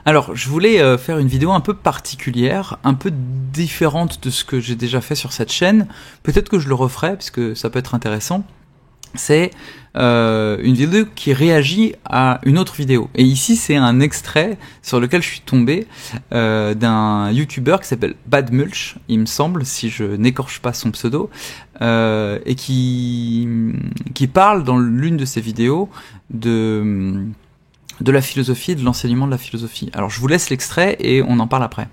Alors, je voulais faire une vidéo un peu particulière, un peu différente de ce que j'ai déjà fait sur cette chaîne. Peut-être que je le referai, puisque ça peut être intéressant. C'est une vidéo qui réagit à une autre vidéo. Et ici, c'est un extrait sur lequel je suis tombé d'un YouTuber qui s'appelle Bad Mulch, il me semble, si je n'écorche pas son pseudo, et qui parle dans l'une de ses vidéos de la philosophie et de l'enseignement de la philosophie. Alors je vous laisse l'extrait et on en parle après.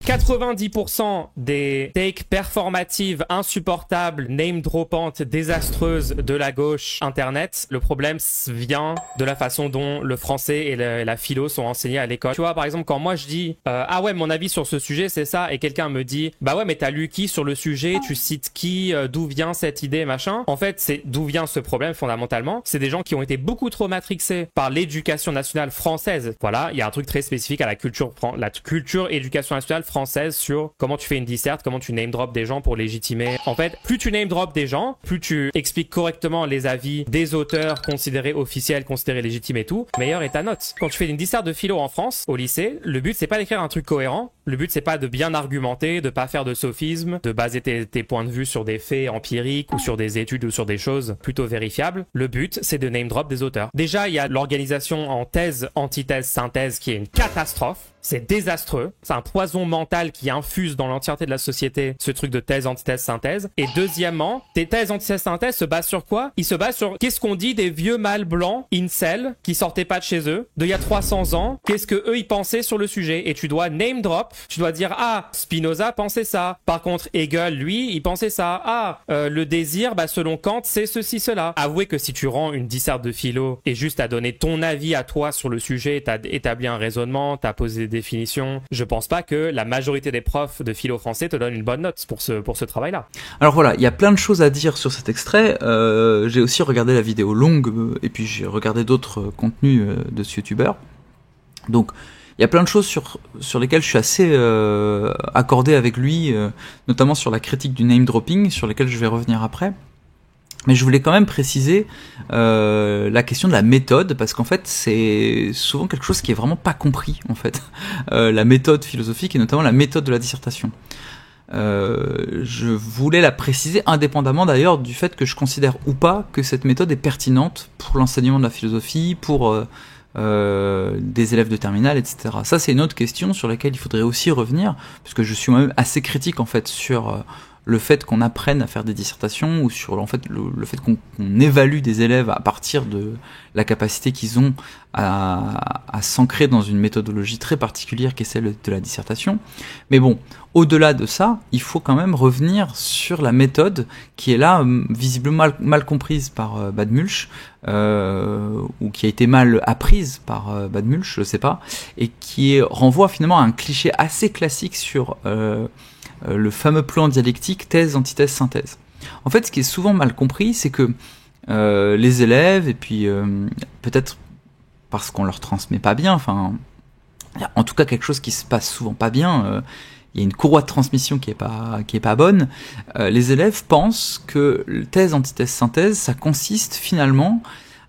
90% des takes performatives, insupportables, name-droppantes, désastreuses de la gauche internet, le problème vient de la façon dont le français et la philo sont enseignés à l'école. Tu vois, par exemple, quand moi je dis ah ouais, mon avis sur ce sujet c'est ça, et quelqu'un me dit bah ouais, mais t'as lu qui sur le sujet, tu cites qui, d'où vient cette idée, machin. En fait, c'est d'où vient ce problème fondamentalement. C'est des gens qui ont été beaucoup trop matrixés par l'éducation nationale française. Voilà, il y a un truc très spécifique à la culture éducation nationale française sur comment tu fais une disserte, comment tu name drop des gens pour légitimer. En fait, plus tu name drop des gens, plus tu expliques correctement les avis des auteurs considérés officiels, considérés légitimes et tout, meilleure est ta note. Quand tu fais une disserte de philo en France, au lycée, le but c'est pas d'écrire un truc cohérent, le but c'est pas de bien argumenter, de pas faire de sophisme, de baser tes points de vue sur des faits empiriques ou sur des études ou sur des choses plutôt vérifiables. Le but c'est de name drop des auteurs. Déjà, il y a l'organisation en thèse, antithèse, synthèse qui est une catastrophe. C'est désastreux. C'est un poison mental qui infuse dans l'entièreté de la société ce truc de thèse, antithèse, synthèse. Et deuxièmement, tes thèses, antithèse, synthèse se basent sur quoi? Ils se basent sur qu'est-ce qu'on dit des vieux mâles blancs, incel, qui sortaient pas de chez eux, d'il y a 300 ans. Qu'est-ce que eux ils pensaient sur le sujet? Et tu dois name drop. Tu dois dire ah, Spinoza pensait ça. Par contre, Hegel, lui, il pensait ça. Ah, le désir, bah selon Kant, c'est ceci, cela. Avouez que si tu rends une disserte de philo et juste à donner ton avis à toi sur le sujet, t'as établi un raisonnement, t'as posé des définitions, je pense pas que la majorité des profs de philo français te donnent une bonne note pour ce travail-là. Alors voilà, il y a plein de choses à dire sur cet extrait. J'ai aussi regardé la vidéo longue et puis j'ai regardé d'autres contenus de ce youtubeur. Donc il y a plein de choses sur lesquelles je suis assez accordé avec lui, notamment sur la critique du name dropping, sur lesquelles je vais revenir après. Mais je voulais quand même préciser la question de la méthode, parce qu'en fait c'est souvent quelque chose qui est vraiment pas compris en fait, la méthode philosophique et notamment la méthode de la dissertation. Je voulais la préciser indépendamment d'ailleurs du fait que je considère ou pas que cette méthode est pertinente pour l'enseignement de la philosophie, pour des élèves de terminale, etc. Ça c'est une autre question sur laquelle il faudrait aussi revenir, parce que je suis moi-même assez critique en fait sur le fait qu'on apprenne à faire des dissertations ou sur en fait le fait qu'on évalue des élèves à partir de la capacité qu'ils ont à s'ancrer dans une méthodologie très particulière qui est celle de la dissertation. Mais bon, au-delà de ça, il faut quand même revenir sur la méthode qui est là visiblement mal comprise par Bad Mulch, ou qui a été mal apprise par Bad Mulch, je sais pas, et qui renvoie finalement à un cliché assez classique sur le fameux plan dialectique thèse, antithèse, synthèse. En fait, ce qui est souvent mal compris, c'est que les élèves, et puis peut-être parce qu'on leur transmet pas bien, enfin, en tout cas quelque chose qui se passe souvent pas bien, il y a une courroie de transmission qui est pas bonne, les élèves pensent que thèse, antithèse, synthèse, ça consiste finalement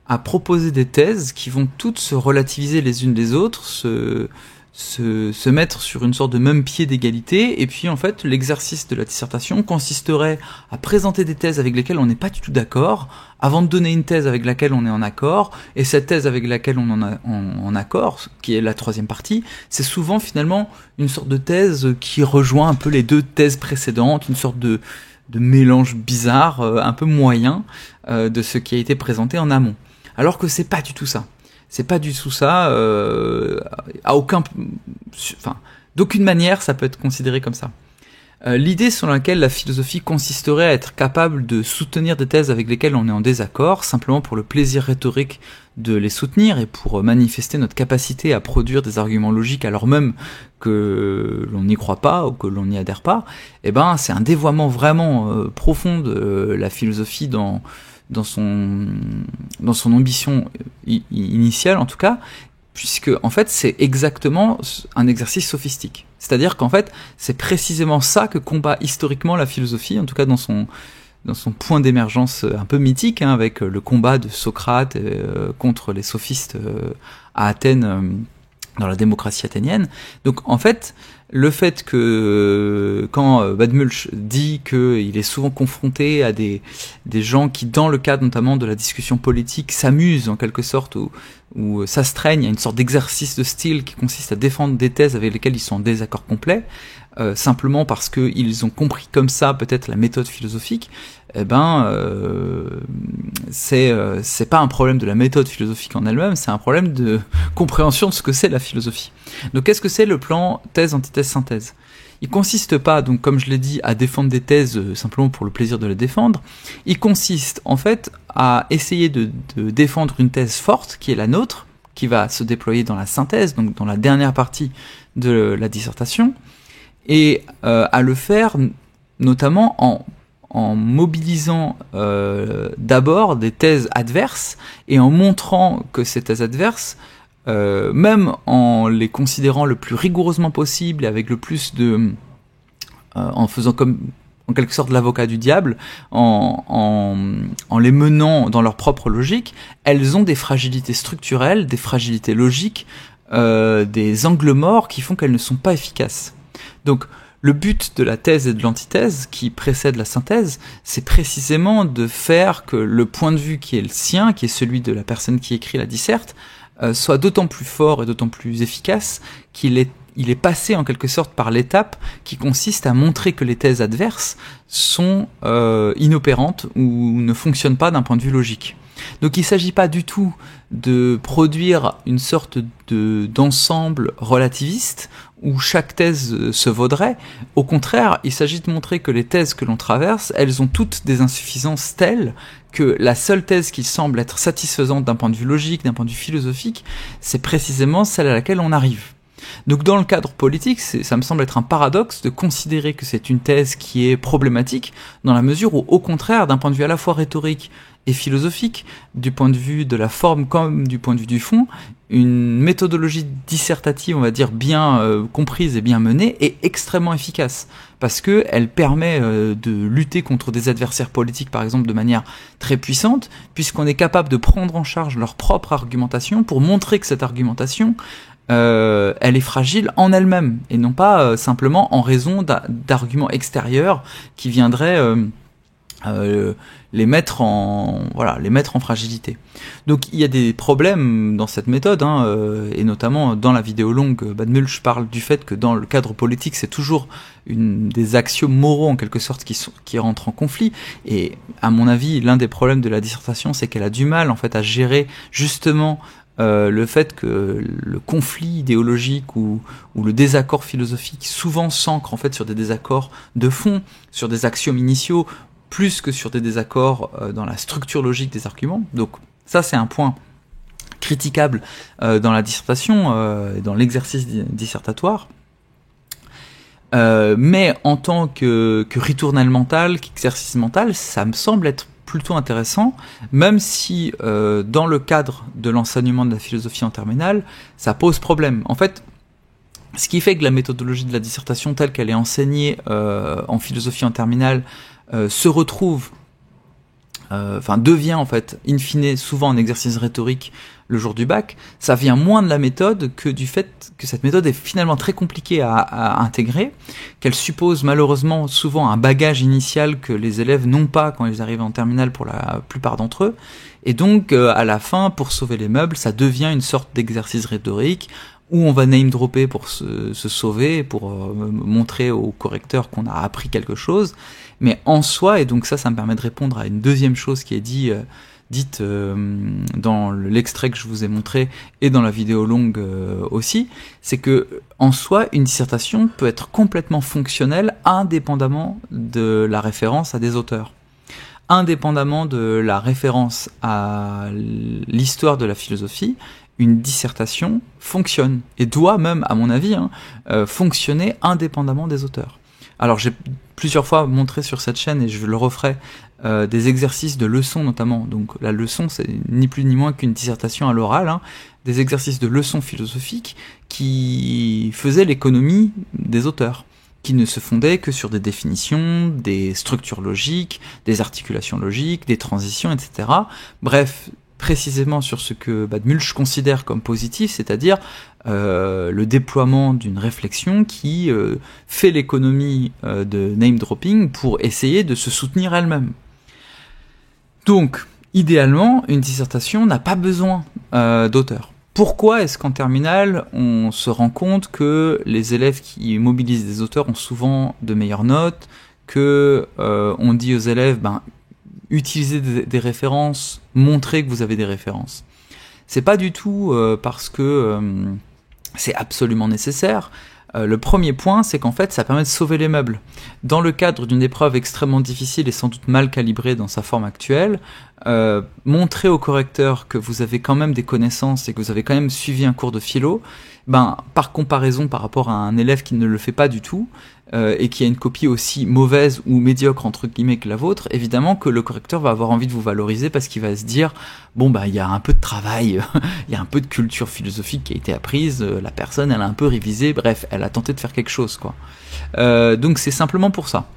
à proposer des thèses qui vont toutes se relativiser les unes les autres, se mettre sur une sorte de même pied d'égalité, et puis en fait l'exercice de la dissertation consisterait à présenter des thèses avec lesquelles on n'est pas du tout d'accord, avant de donner une thèse avec laquelle on est en accord, et cette thèse avec laquelle on est en accord, qui est la troisième partie, c'est souvent finalement une sorte de thèse qui rejoint un peu les deux thèses précédentes, une sorte de mélange bizarre, un peu moyen, de ce qui a été présenté en amont. Alors que c'est pas du tout ça. C'est pas du tout ça, d'aucune manière ça peut être considéré comme ça. L'idée selon laquelle la philosophie consisterait à être capable de soutenir des thèses avec lesquelles on est en désaccord, simplement pour le plaisir rhétorique de les soutenir et pour manifester notre capacité à produire des arguments logiques alors même que l'on n'y croit pas ou que l'on n'y adhère pas, eh ben c'est un dévoiement vraiment profond de la philosophie dans son ambition initiale en tout cas, puisque en fait c'est exactement un exercice sophistique. C'est-à-dire qu'en fait c'est précisément ça que combat historiquement la philosophie, en tout cas dans son point d'émergence un peu mythique, hein, avec le combat de Socrate contre les sophistes à Athènes dans la démocratie athénienne. Donc en fait, le fait que quand Badmulch dit qu'il est souvent confronté à des gens qui, dans le cadre notamment de la discussion politique, s'amusent en quelque sorte ou s'astreignent à une sorte d'exercice de style qui consiste à défendre des thèses avec lesquelles ils sont en désaccord complet, simplement parce qu'ils ont compris comme ça peut-être la méthode philosophique, eh ben c'est pas un problème de la méthode philosophique en elle-même, c'est un problème de compréhension de ce que c'est la philosophie. Donc qu'est-ce que c'est le plan thèse, antithèse, synthèse ? Il consiste pas, donc comme je l'ai dit, à défendre des thèses simplement pour le plaisir de les défendre. Il consiste en fait à essayer de défendre une thèse forte qui est la nôtre, qui va se déployer dans la synthèse, donc dans la dernière partie de la dissertation, et à le faire notamment en mobilisant d'abord des thèses adverses et en montrant que ces thèses adverses, même en les considérant le plus rigoureusement possible et avec le plus de... en faisant comme en quelque sorte l'avocat du diable, en les menant dans leur propre logique, elles ont des fragilités structurelles, des fragilités logiques, des angles morts qui font qu'elles ne sont pas efficaces. Donc le but de la thèse et de l'antithèse qui précède la synthèse, c'est précisément de faire que le point de vue qui est le sien, qui est celui de la personne qui écrit la disserte, soit d'autant plus fort et d'autant plus efficace qu'il est passé en quelque sorte par l'étape qui consiste à montrer que les thèses adverses sont inopérantes ou ne fonctionnent pas d'un point de vue logique. Donc il ne s'agit pas du tout de produire une sorte d'ensemble relativiste où chaque thèse se vaudrait. Au contraire, il s'agit de montrer que les thèses que l'on traverse, elles ont toutes des insuffisances telles que la seule thèse qui semble être satisfaisante d'un point de vue logique, d'un point de vue philosophique, c'est précisément celle à laquelle on arrive. Donc dans le cadre politique, ça me semble être un paradoxe de considérer que c'est une thèse qui est problématique, dans la mesure où, au contraire, d'un point de vue à la fois rhétorique et philosophique, du point de vue de la forme comme du point de vue du fond, une méthodologie dissertative, on va dire, bien comprise et bien menée, est extrêmement efficace. Parce qu'elle permet de lutter contre des adversaires politiques, par exemple, de manière très puissante, puisqu'on est capable de prendre en charge leur propre argumentation pour montrer que cette argumentation, elle est fragile en elle-même, et non pas simplement en raison d'arguments extérieurs qui viendraient les mettre en fragilité. Donc il y a des problèmes dans cette méthode, et notamment dans la vidéo longue, Badmulch parle du fait que dans le cadre politique, c'est toujours des axiomes moraux en quelque sorte qui rentrent en conflit. Et à mon avis, l'un des problèmes de la dissertation, c'est qu'elle a du mal en fait à gérer justement le fait que le conflit idéologique ou le désaccord philosophique souvent s'ancre en fait sur des désaccords de fond, sur des axiomes initiaux, plus que sur des désaccords dans la structure logique des arguments. Donc ça, c'est un point critiquable dans la dissertation et dans l'exercice dissertatoire. Mais en tant que ritournelle mentale, qu'exercice mental, ça me semble être plutôt intéressant, même si dans le cadre de l'enseignement de la philosophie en terminale, ça pose problème. En fait, ce qui fait que la méthodologie de la dissertation telle qu'elle est enseignée en philosophie en terminale se retrouve, devient en fait, in fine, souvent un exercice rhétorique le jour du bac, ça vient moins de la méthode que du fait que cette méthode est finalement très compliquée à intégrer, qu'elle suppose malheureusement souvent un bagage initial que les élèves n'ont pas quand ils arrivent en terminale pour la plupart d'entre eux, et donc à la fin, pour sauver les meubles, ça devient une sorte d'exercice rhétorique où on va name dropper pour se sauver, pour montrer au correcteur qu'on a appris quelque chose, mais en soi, et donc ça me permet de répondre à une deuxième chose qui est dite dans l'extrait que je vous ai montré et dans la vidéo longue aussi, c'est que en soi, une dissertation peut être complètement fonctionnelle indépendamment de la référence à des auteurs. Indépendamment de la référence à l'histoire de la philosophie, une dissertation fonctionne, et doit même, à mon avis, fonctionner indépendamment des auteurs. Alors j'ai plusieurs fois montré sur cette chaîne, et je le referai, des exercices de leçons notamment. Donc la leçon, c'est ni plus ni moins qu'une dissertation à l'oral, des exercices de leçons philosophiques qui faisaient l'économie des auteurs, qui ne se fondaient que sur des définitions, des structures logiques, des articulations logiques, des transitions, etc. Bref, précisément sur ce que Bad Mulch considère comme positif, c'est-à-dire le déploiement d'une réflexion qui fait l'économie de name dropping pour essayer de se soutenir elle-même. Donc, idéalement, une dissertation n'a pas besoin d'auteur. Pourquoi est-ce qu'en terminale, on se rend compte que les élèves qui mobilisent des auteurs ont souvent de meilleures notes, que on dit aux élèves, utilisez des références, montrez que vous avez des références. C'est pas du tout parce que c'est absolument nécessaire. Le premier point, c'est qu'en fait, ça permet de sauver les meubles. Dans le cadre d'une épreuve extrêmement difficile et sans doute mal calibrée dans sa forme actuelle, montrer au correcteur que vous avez quand même des connaissances et que vous avez quand même suivi un cours de philo, par comparaison par rapport à un élève qui ne le fait pas du tout, et qui a une copie aussi mauvaise ou médiocre entre guillemets que la vôtre, évidemment que le correcteur va avoir envie de vous valoriser parce qu'il va se dire il y a un peu de travail, il y a un peu de culture philosophique qui a été apprise, la personne elle a un peu révisé, bref, elle a tenté de faire quelque chose quoi. Donc c'est simplement pour ça.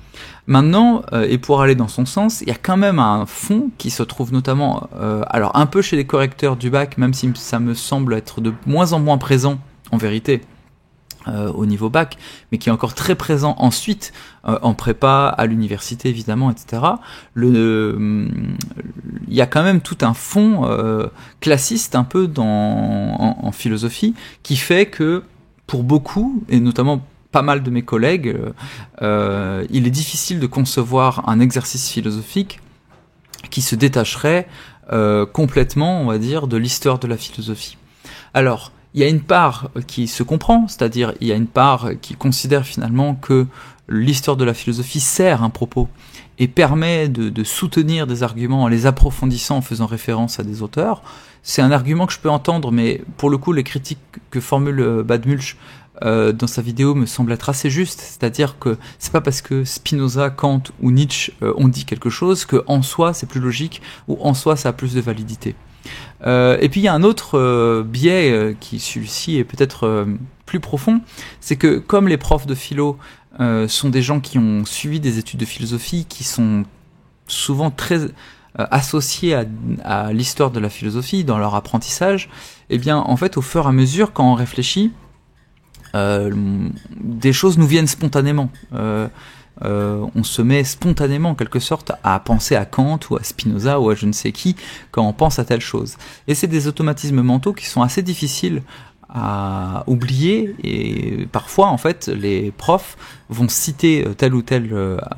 Maintenant, et pour aller dans son sens, il y a quand même un fond qui se trouve notamment, alors un peu chez les correcteurs du bac, même si ça me semble être de moins en moins présent en vérité, au niveau bac, mais qui est encore très présent ensuite en prépa, à l'université évidemment, etc. Il y a quand même tout un fond classiste un peu en philosophie qui fait que pour beaucoup, et notamment pas mal de mes collègues, il est difficile de concevoir un exercice philosophique qui se détacherait complètement, on va dire, de l'histoire de la philosophie. Alors, il y a une part qui se comprend, c'est-à-dire il y a une part qui considère finalement que l'histoire de la philosophie sert un propos et permet de soutenir des arguments en les approfondissant en faisant référence à des auteurs. C'est un argument que je peux entendre, mais pour le coup les critiques que formule Bad Mulch dans sa vidéo me semblent être assez justes, c'est-à-dire que c'est pas parce que Spinoza, Kant ou Nietzsche ont dit quelque chose que en soi c'est plus logique ou en soi ça a plus de validité. Et puis il y a un autre biais qui celui-ci est peut-être plus profond, c'est que comme les profs de philo sont des gens qui ont suivi des études de philosophie, qui sont souvent très associés à l'histoire de la philosophie dans leur apprentissage, et bien en fait au fur et à mesure quand on réfléchit, des choses nous viennent spontanément. On se met spontanément en quelque sorte à penser à Kant ou à Spinoza ou à je ne sais qui quand on pense à telle chose. Et c'est des automatismes mentaux qui sont assez difficiles à oublier et parfois en fait les profs vont citer tel ou tel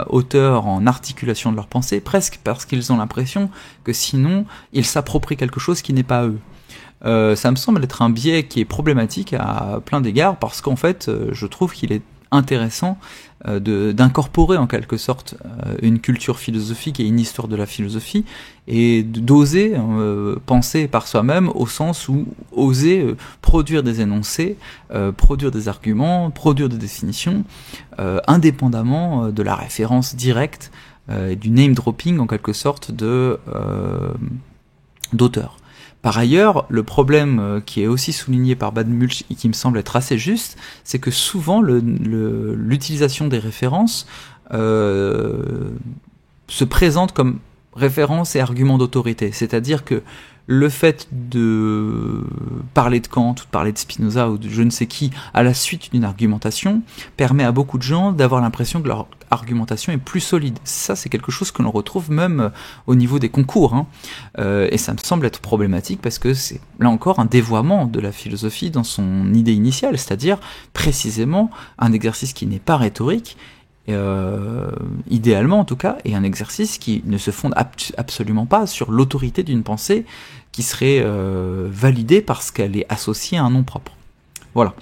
auteur en articulation de leur pensée presque parce qu'ils ont l'impression que sinon ils s'approprient quelque chose qui n'est pas eux. Ça me semble être un biais qui est problématique à plein d'égards parce qu'en fait je trouve qu'il est intéressant d'incorporer en quelque sorte une culture philosophique et une histoire de la philosophie et d'oser penser par soi-même au sens où oser produire des énoncés, produire des arguments, produire des définitions indépendamment de la référence directe et du name dropping en quelque sorte d'auteur. Par ailleurs, le problème qui est aussi souligné par Bad Mulch et qui me semble être assez juste, c'est que souvent l'utilisation des références se présente comme référence et argument d'autorité. C'est-à-dire que le fait de parler de Kant ou de parler de Spinoza ou de je ne sais qui à la suite d'une argumentation permet à beaucoup de gens d'avoir l'impression que leur argumentation est plus solide. Ça, c'est quelque chose que l'on retrouve même au niveau des concours. Et ça me semble être problématique parce que c'est, là encore, un dévoiement de la philosophie dans son idée initiale, c'est-à-dire précisément un exercice qui n'est pas rhétorique, idéalement en tout cas, et un exercice qui ne se fonde absolument pas sur l'autorité d'une pensée qui serait validée parce qu'elle est associée à un nom propre. Voilà.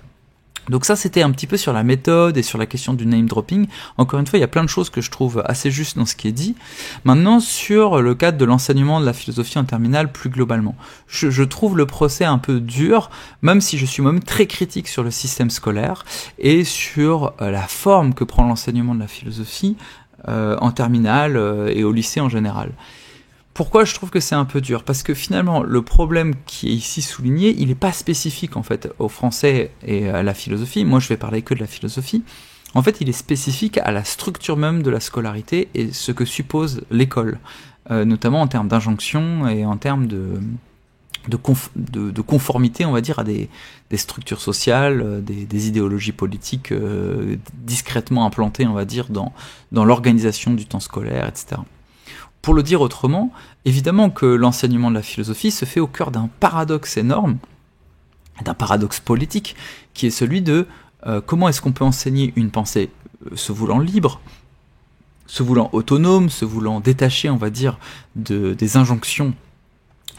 Donc ça, c'était un petit peu sur la méthode et sur la question du name dropping. Encore une fois, il y a plein de choses que je trouve assez justes dans ce qui est dit. Maintenant, sur le cadre de l'enseignement de la philosophie en terminale plus globalement, je trouve le procès un peu dur, même si je suis moi-même très critique sur le système scolaire et sur la forme que prend l'enseignement de la philosophie en terminale et au lycée en général. Pourquoi je trouve que c'est un peu dur? Parce que finalement, le problème qui est ici souligné, il n'est pas spécifique en fait au français et à la philosophie. Moi, je vais parler que de la philosophie. En fait, il est spécifique à la structure même de la scolarité et ce que suppose l'école, notamment en termes d'injonction et en termes de conformité, on va dire, à des structures sociales, des idéologies politiques discrètement implantées, on va dire, dans l'organisation du temps scolaire, etc. Pour le dire autrement, évidemment que l'enseignement de la philosophie se fait au cœur d'un paradoxe énorme, d'un paradoxe politique, qui est celui de comment est-ce qu'on peut enseigner une pensée se voulant libre, se voulant autonome, se voulant détaché, on va dire, des injonctions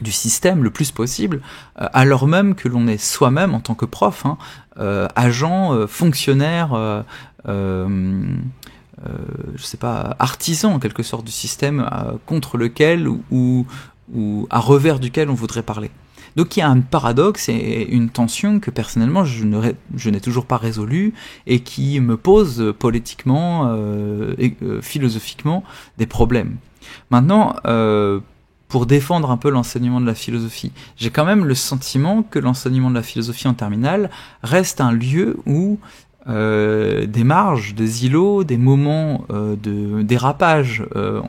du système le plus possible, alors même que l'on est soi-même, en tant que prof, agent, fonctionnaire, je sais pas, artisan en quelque sorte du système contre lequel ou à revers duquel on voudrait parler. Donc il y a un paradoxe et une tension que personnellement je n'ai toujours pas résolue et qui me pose politiquement et philosophiquement des problèmes. Maintenant, pour défendre un peu l'enseignement de la philosophie, j'ai quand même le sentiment que l'enseignement de la philosophie en terminale reste un lieu où des marges, des îlots, des moments de dérapage,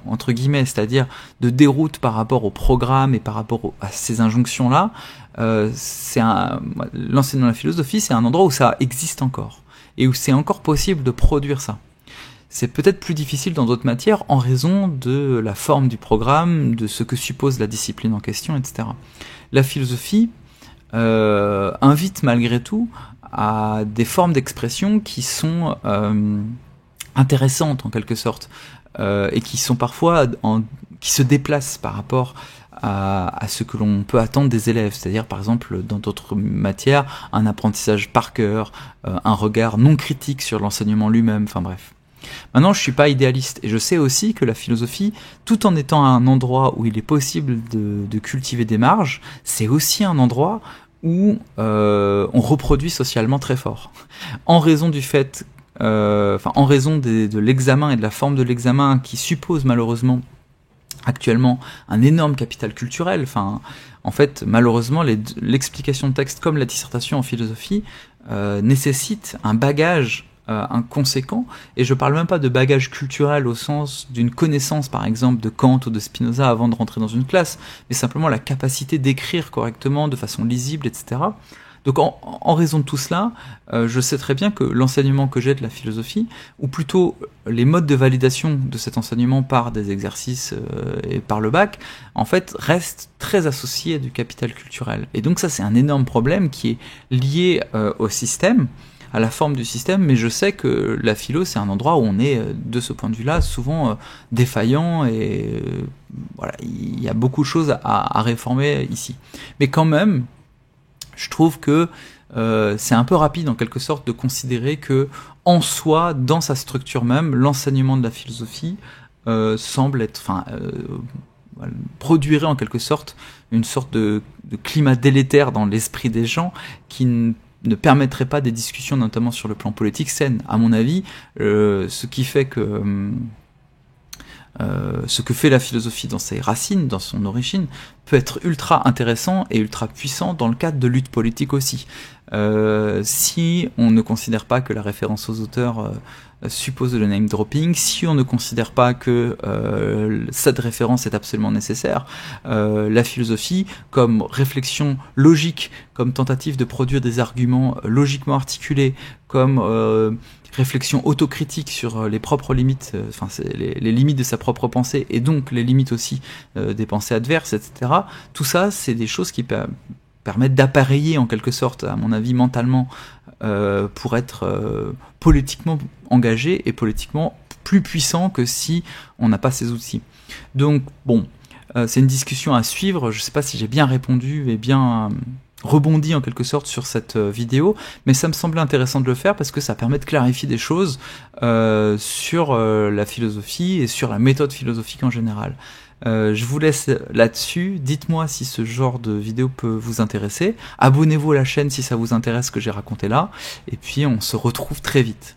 entre guillemets, c'est-à-dire de déroute par rapport au programme et par rapport à ces injonctions-là, l'enseignement de la philosophie, c'est un endroit où ça existe encore, et où c'est encore possible de produire ça. C'est peut-être plus difficile dans d'autres matières en raison de la forme du programme, de ce que suppose la discipline en question, etc. La philosophie invite malgré tout à des formes d'expression qui sont intéressantes en quelque sorte et qui sont parfois qui se déplacent par rapport à ce que l'on peut attendre des élèves, c'est-à-dire par exemple dans d'autres matières un apprentissage par cœur, un regard non critique sur l'enseignement lui-même, enfin bref. Maintenant, je suis pas idéaliste et je sais aussi que la philosophie, tout en étant un endroit où il est possible de cultiver des marges, c'est aussi un endroit où on reproduit socialement très fort. En raison du fait, en raison de l'examen et de la forme de l'examen qui suppose malheureusement actuellement un énorme capital culturel. En fait, malheureusement, l'explication de texte comme la dissertation en philosophie nécessite un bagage conséquent, et je parle même pas de bagage culturel au sens d'une connaissance par exemple de Kant ou de Spinoza avant de rentrer dans une classe, mais simplement la capacité d'écrire correctement, de façon lisible, etc. Donc en raison de tout cela, je sais très bien que l'enseignement que j'ai de la philosophie, ou plutôt les modes de validation de cet enseignement par des exercices et par le bac, en fait restent très associés à du capital culturel. Et donc ça c'est un énorme problème qui est lié au système, à la forme du système, mais je sais que la philo, c'est un endroit où on est, de ce point de vue-là, souvent défaillant, et voilà, il y a beaucoup de choses à réformer ici. Mais quand même, je trouve que c'est un peu rapide, en quelque sorte, de considérer que, en soi, dans sa structure même, l'enseignement de la philosophie semble être, produirait en quelque sorte une sorte de climat délétère dans l'esprit des gens qui ne permettrait pas des discussions, notamment sur le plan politique, saines. À mon avis, ce qui fait que ce que fait la philosophie dans ses racines, dans son origine, peut être ultra intéressant et ultra puissant dans le cadre de lutte politique aussi. Si on ne considère pas que la référence aux auteurs suppose le name dropping, si on ne considère pas que cette référence est absolument nécessaire, la philosophie comme réflexion logique, comme tentative de produire des arguments logiquement articulés, comme réflexion autocritique sur les propres limites, les limites de sa propre pensée et donc les limites aussi des pensées adverses, etc. Tout ça, c'est des choses qui permettent d'appareiller en quelque sorte, à mon avis, mentalement, pour être politiquement engagé et politiquement plus puissant que si on n'a pas ces outils. Donc, bon, c'est une discussion à suivre. Je ne sais pas si j'ai bien répondu et bien rebondi en quelque sorte sur cette vidéo, mais ça me semblait intéressant de le faire parce que ça permet de clarifier des choses sur la philosophie et sur la méthode philosophique en général. Je vous laisse là-dessus. Dites-moi si ce genre de vidéo peut vous intéresser. Abonnez-vous à la chaîne si ça vous intéresse ce que j'ai raconté là. Et puis on se retrouve très vite.